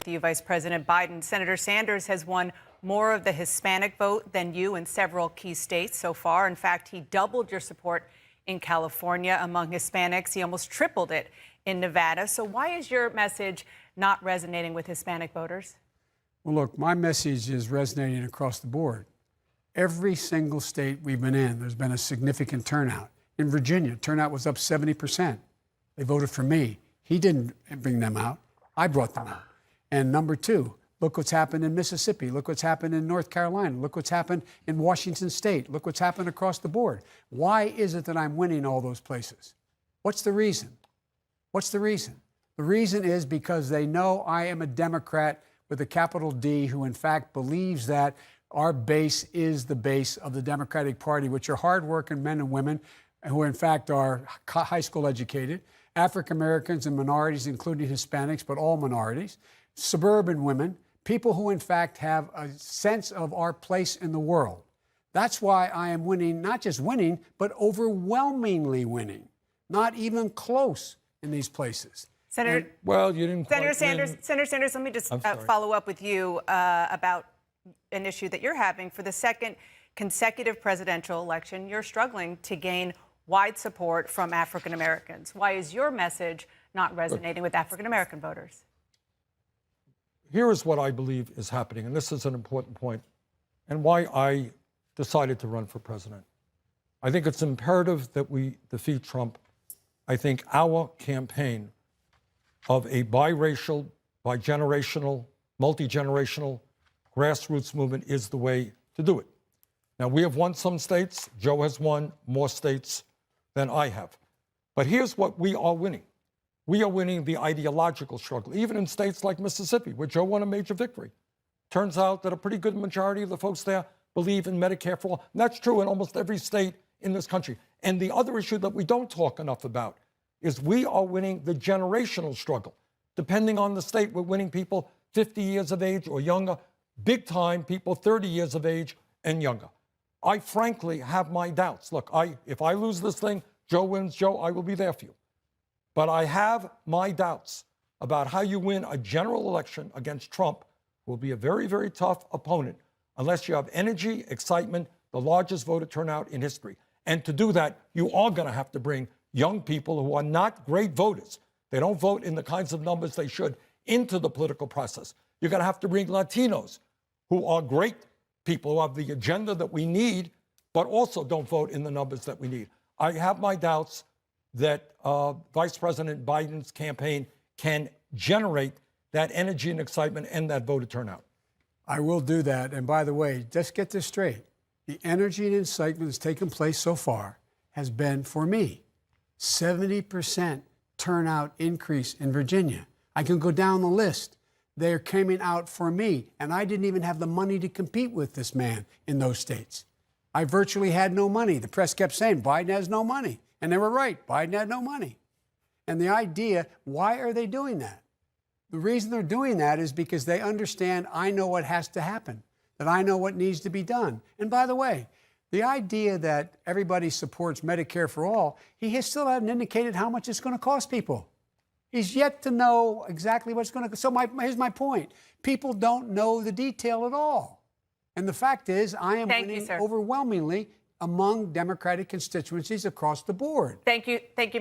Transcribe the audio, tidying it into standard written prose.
with you, Vice President Biden. Senator Sanders has won more of the Hispanic vote than you in several key states so far. In fact, he doubled your support in California among Hispanics. He almost tripled it in Nevada. So why is your message not resonating with Hispanic voters? Well, look, my message is resonating across the board. Every single state we've been in, there's been a significant turnout. In Virginia, turnout was up 70%. They voted for me. He didn't bring them out. I brought them out. And number two, look what's happened in Mississippi. Look what's happened in North Carolina. Look what's happened in Washington State. Look what's happened across the board. Why is it that I'm winning all those places? What's the reason? What's the reason? The reason is because they know I am a Democrat with a capital D who, in fact, believes that our base is the base of the Democratic Party, which are hardworking men and women who, in fact, are high school educated, African Americans and minorities, including Hispanics, but all minorities, suburban women, people who, in fact, have a sense of our place in the world. That's why I am winning, not just winning, but overwhelmingly winning, not even close in these places. Senator, well, you didn't Senator Sanders, Senator Sanders, let me just follow up with you about an issue that you're having. For the second consecutive presidential election, you're struggling to gain wide support from African Americans. Why is your message not resonating with African American voters? Here is what I believe is happening, and this is an important point, and why I decided to run for president. I think it's imperative that we defeat Trump. I think our campaign of a biracial, bigenerational, multi-generational grassroots movement is the way to do it. Now, we have won some states. Joe has won more states than I have. But here's what we are winning. We are winning the ideological struggle, even in states like Mississippi, where Joe won a major victory. Turns out that a pretty good majority of the folks there believe in Medicare for all. And that's true in almost every state in this country. And the other issue that we don't talk enough about is we are winning the generational struggle. Depending on the state, we're winning people 50 years of age or younger, big time people 30 years of age and younger. I frankly have my doubts. Look, if I lose this thing, Joe wins. Joe, I will be there for you. But I have my doubts about how you win a general election against Trump, who will be a very, very tough opponent, unless you have energy, excitement, the largest voter turnout in history. And to do that, you are going to have to bring young people who are not great voters. They don't vote in the kinds of numbers they should into the political process. You're going to have to bring Latinos, who are great people who have the agenda that we need, but also don't vote in the numbers that we need. I have my doubts that Vice President Biden's campaign can generate that energy and excitement and that voter turnout. I will do that. And by the way, just get this straight. The energy and excitement that's taken place so far has been, for me, 70% turnout increase in Virginia. I can go down the list. They're coming out for me, and I didn't even have the money to compete with this man in those states. I virtually had no money. The press kept saying Biden has no money, and they were right. Biden had no money. And the idea, why are they doing that? The reason they're doing that is because they understand I know what has to happen, that I know what needs to be done. And by the way, the idea that everybody supports Medicare for all, he still hasn't indicated how much it's going to cost people. He's yet to know exactly what's going to. So here's my point. People don't know the detail at all. And the fact is, I am winning overwhelmingly among Democratic constituencies across the board. Thank you. Thank you.